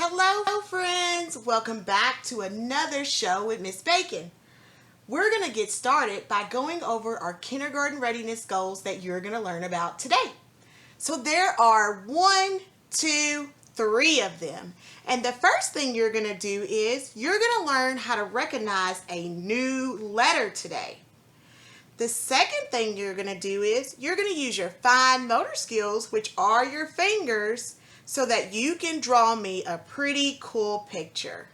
Hello friends, welcome back to another show with Miss Bacon. We're going to get started by going over our kindergarten readiness goals that you're going to learn about today. So there are 1, 2, 3 of them. And the first thing you're going to do is you're going to learn how to recognize a new letter today. The second thing you're going to do is you're going to use your fine motor skills, which are your fingers, so that you can draw me a pretty cool picture.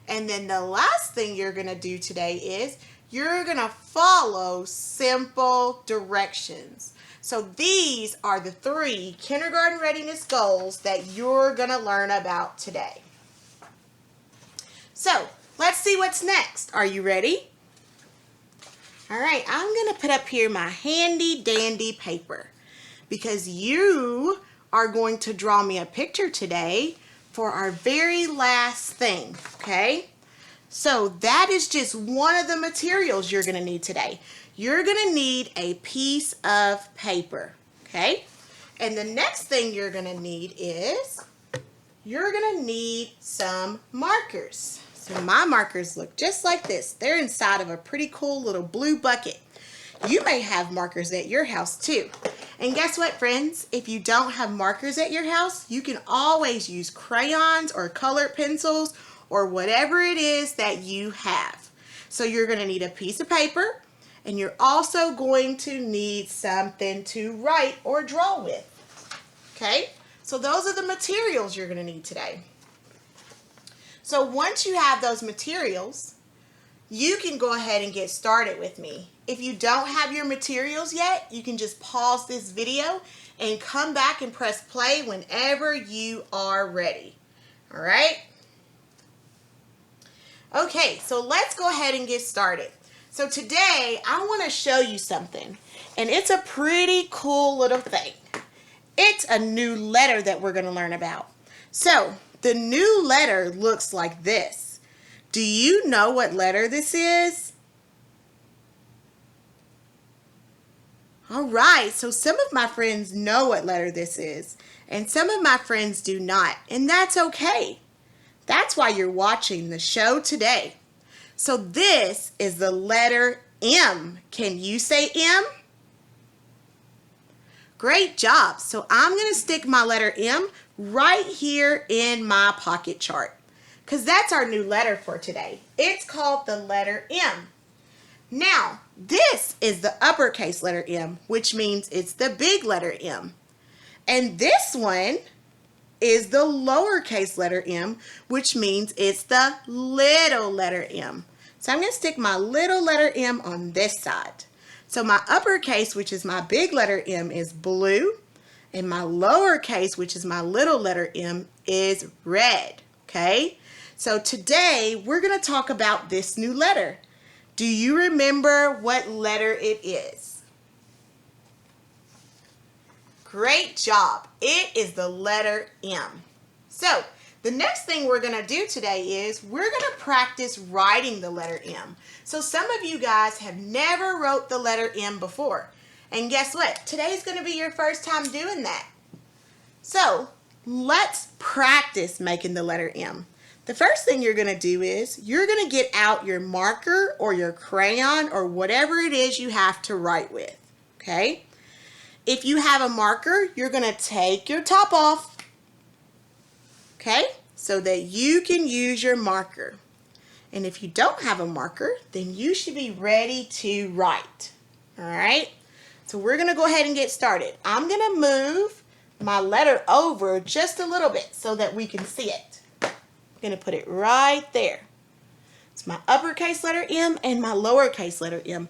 And then the last thing you're going to do today is you're going to follow simple directions. So these are the 3 kindergarten readiness goals that you're going to learn about today. So let's see what's next. Are you ready? All right, I'm going to put up here my handy dandy paper because you are going to draw me a picture today for our very last thing, okay? So that is just one of the materials you're going to need today. You're going to need a piece of paper, okay? And the next thing you're going to need is you're going to need some markers. So my markers look just like this. They're inside of a pretty cool little blue bucket. You may have markers at your house too. And guess what, friends? If you don't have markers at your house, you can always use crayons or colored pencils or whatever it is that you have. So you're going to need a piece of paper, and you're also going to need something to write or draw with. Okay? So those are the materials you're going to need today. So once you have those materials, you can go ahead and get started with me. If you don't have your materials yet, you can just pause this video and come back and press play whenever you are ready. All right? Okay, so let's go ahead and get started. So today, I want to show you something, and it's a pretty cool little thing. It's a new letter that we're going to learn about. So the new letter looks like this. Do you know what letter this is? All right, so some of my friends know what letter this is, and some of my friends do not, and that's okay. That's why you're watching the show today. So this is the letter M. Can you say M? Great job. So I'm going to stick my letter M right here in my pocket chart, because that's our new letter for today. It's called the letter M. Now, this is the uppercase letter M, which means it's the big letter M. And this one is the lowercase letter m, which means it's the little letter m. So I'm going to stick my little letter m on this side. So my uppercase, which is my big letter M, is blue, and my lowercase, which is my little letter m, is red. Okay? So today we're going to talk about this new letter. Do you remember what letter it is? Great job. It is the letter M. So the next thing we're going to do today is we're going to practice writing the letter M. So some of you guys have never wrote the letter M before. And guess what? Today's going to be your first time doing that. So let's practice making the letter M. The first thing you're going to do is you're going to get out your marker or your crayon or whatever it is you have to write with. Okay? If you have a marker, you're going to take your top off, okay, so that you can use your marker. And if you don't have a marker, then you should be ready to write, all right? So we're going to go ahead and get started. I'm going to move my letter over just a little bit so that we can see it. I'm going to put it right there. It's my uppercase letter M and my lowercase letter m.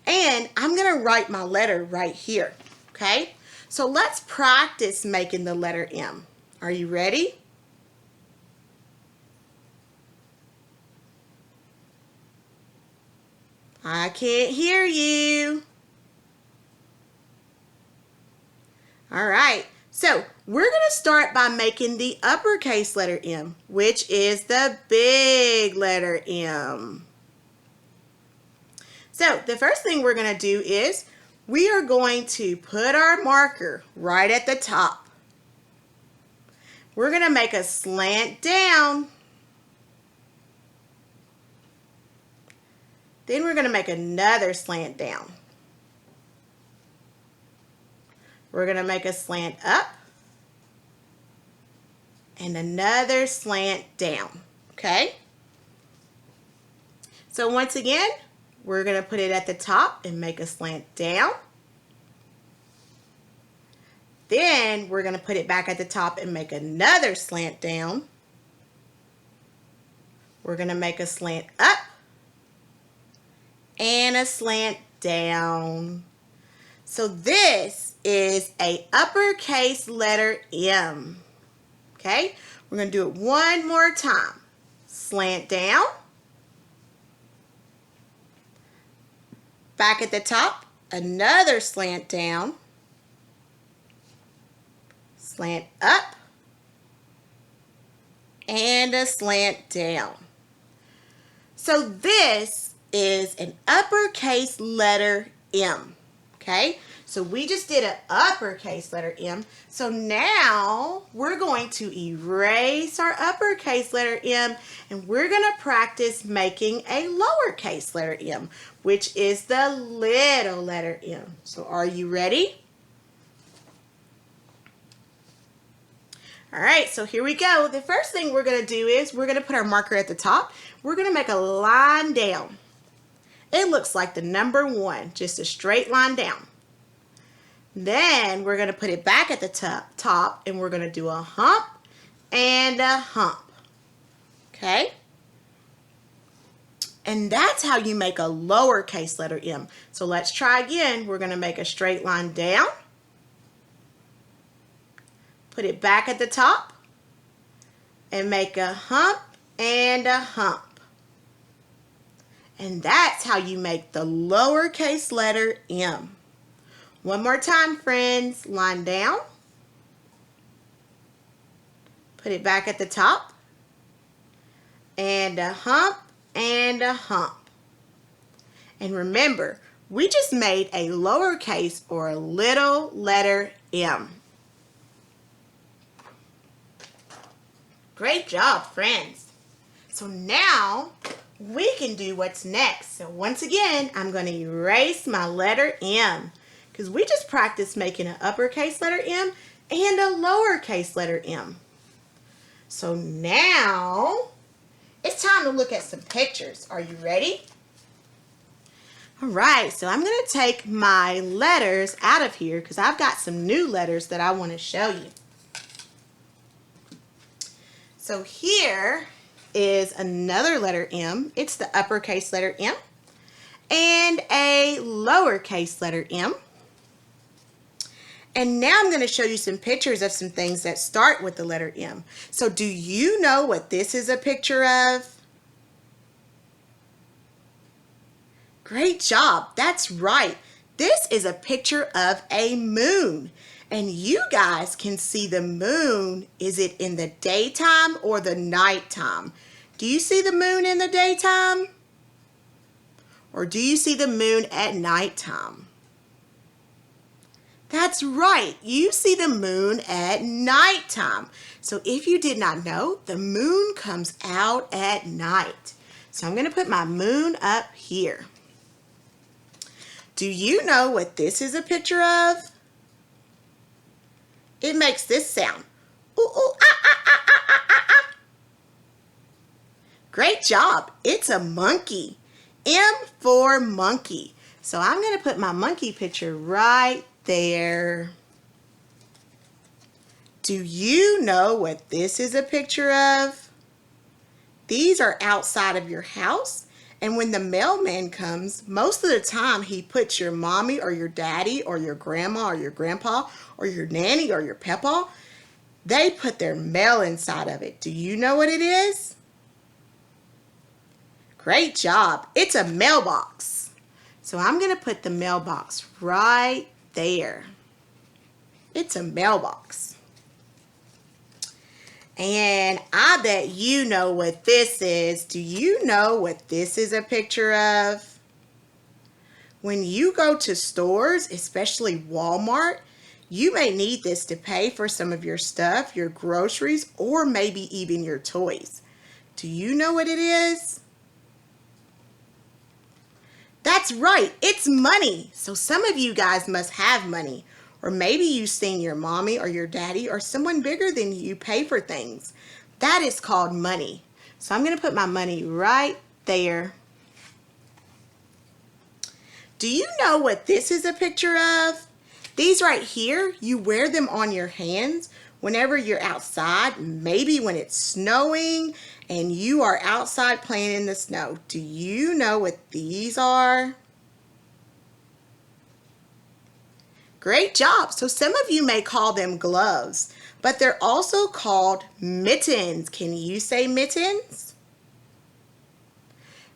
And I'm going to write my letter right here. Okay, so let's practice making the letter M. Are you ready? I can't hear you. All right, so we're going to start by making the uppercase letter M, which is the big letter M. So the first thing we're going to do is we are going to put our marker right at the top. we're going to make a slant down. Then we're going to make another slant down. We're going to make a slant up and another slant down, okay? So once again, we're going to put it at the top and make a slant down. Then we're going to put it back at the top and make another slant down. We're going to make a slant up and a slant down. So this is a uppercase letter M. Okay, we're going to do it one more time. Slant down. Back at the top, another slant down. Slant up and a slant down. So this is an uppercase letter M. Okay, so we just did an uppercase letter M. So now we're going to erase our uppercase letter M and we're going to practice making a lowercase letter M, which is the little letter M. So are you ready? All right, so here we go. The first thing we're going to do is we're going to put our marker at the top. We're going to make a line down. It looks like the number 1, just a straight line down. Then we're going to put it back at the top and we're going to do a hump and a hump. Okay? And that's how you make a lowercase letter M. So let's try again. We're going to make a straight line down. Put it back at the top and make a hump and a hump. And that's how you make the lowercase letter M. One more time, friends. Line down. Put it back at the top. And a hump and a hump. And remember, we just made a lowercase or a little letter M. Great job, friends. So now we can do what's next. So once again, I'm going to erase my letter M because we just practiced making an uppercase letter M and a lowercase letter M. So now it's time to look at some pictures. Are you ready? All right, so I'm going to take my letters out of here because I've got some new letters that I want to show you. So here is another letter M. It's the uppercase letter M and a lowercase letter M. And now I'm going to show you some pictures of some things that start with the letter M. So do you know what this is a picture of? Great job. That's right. This is a picture of a moon. And you guys can see the moon. Is it in the daytime or the nighttime? Do you see the moon in the daytime? Or do you see the moon at nighttime? That's right. You see the moon at nighttime. So if you did not know, the moon comes out at night. So I'm going to put my moon up here. Do you know what this is a picture of? It makes this sound. Ooh, ooh, ah, ah, ah, ah, ah, ah, ah. Great job. It's a monkey. M for monkey. So I'm going to put my monkey picture right there. Do you know what this is a picture of? These are outside of your house. And when the mailman comes, most of the time he puts your mommy or your daddy or your grandma or your grandpa or your nanny or your papa. They put their mail inside of it. Do you know what it is? Great job. It's a mailbox. So I'm going to put the mailbox right there. It's a mailbox. And I bet you know what this is. Do you know what this is a picture of? When you go to stores, especially Walmart, You may need this to pay for some of your stuff, your groceries, or maybe even your toys. Do you know what it is? That's right, it's money. So some of you guys must have money. Or maybe you've seen your mommy or your daddy or someone bigger than you pay for things. That is called money. So I'm going to put my money right there. Do you know what this is a picture of? These right here, you wear them on your hands whenever you're outside, maybe when it's snowing and you are outside playing in the snow. Do you know what these are? Great job. So some of you may call them gloves, but they're also called mittens. Can you say mittens?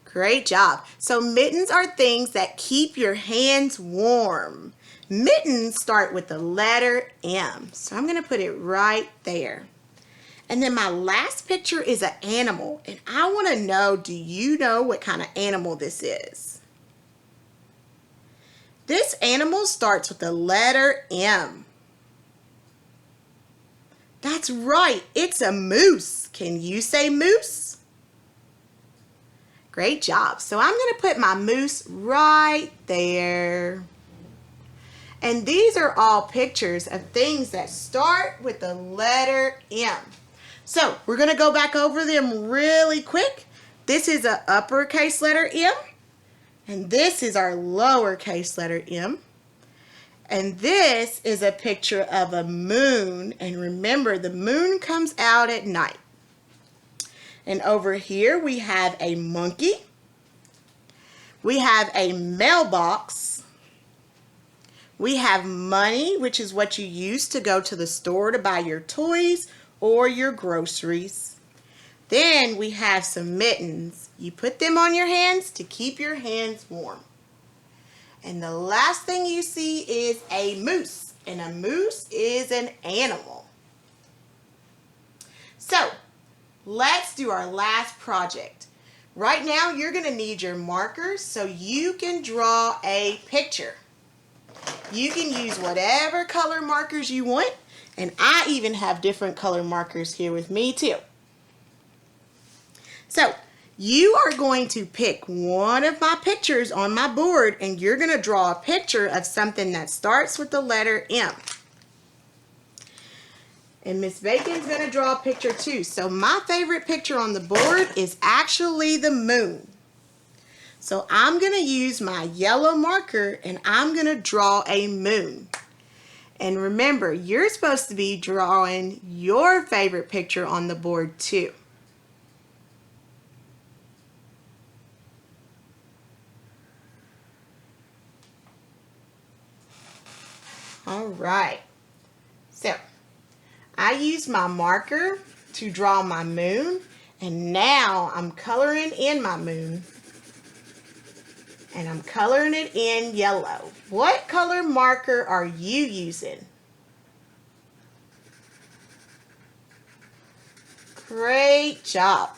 Great job. So mittens are things that keep your hands warm. Mittens start with the letter M. So I'm going to put it right there. And then my last picture is an animal. And I want to know, do you know what kind of animal this is? This animal starts with the letter M. That's right, it's a moose. Can you say moose? Great job. So I'm going to put my moose right there. And these are all pictures of things that start with the letter M. So we're going to go back over them really quick. This is an uppercase letter M. And this is our lowercase letter m. And this is a picture of a moon. And remember, the moon comes out at night. And over here we have a monkey. We have a mailbox. We have money, which is what you use to go to the store to buy your toys or your groceries. Then we have some mittens. You put them on your hands to keep your hands warm. And the last thing you see is a moose. And a moose is an animal. So, let's do our last project. Right now, you're going to need your markers so you can draw a picture. You can use whatever color markers you want. And I even have different color markers here with me too. So, you are going to pick one of my pictures on my board and you're going to draw a picture of something that starts with the letter M. And Miss Bacon's going to draw a picture too. So my favorite picture on the board is actually the moon. So I'm going to use my yellow marker and I'm going to draw a moon. And remember, you're supposed to be drawing your favorite picture on the board too. All right, so I used my marker to draw my moon, and now I'm coloring in my moon, and I'm coloring it in yellow. What color marker are you using? Great job.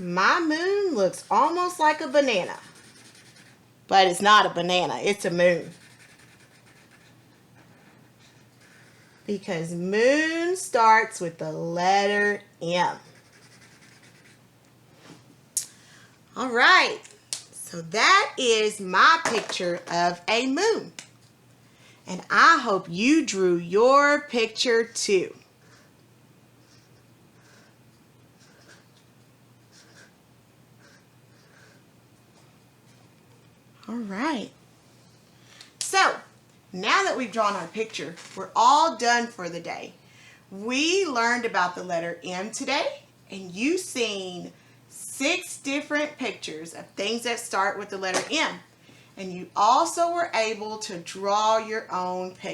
My moon looks almost like a banana, but it's not a banana, it's a moon. Because moon starts with the letter M. All right, so that is my picture of a moon. And I hope you drew your picture too. All right. So, now that we've drawn our picture, we're all done for the day. We learned about the letter M today, and you've seen 6 different pictures of things that start with the letter M. And you also were able to draw your own picture.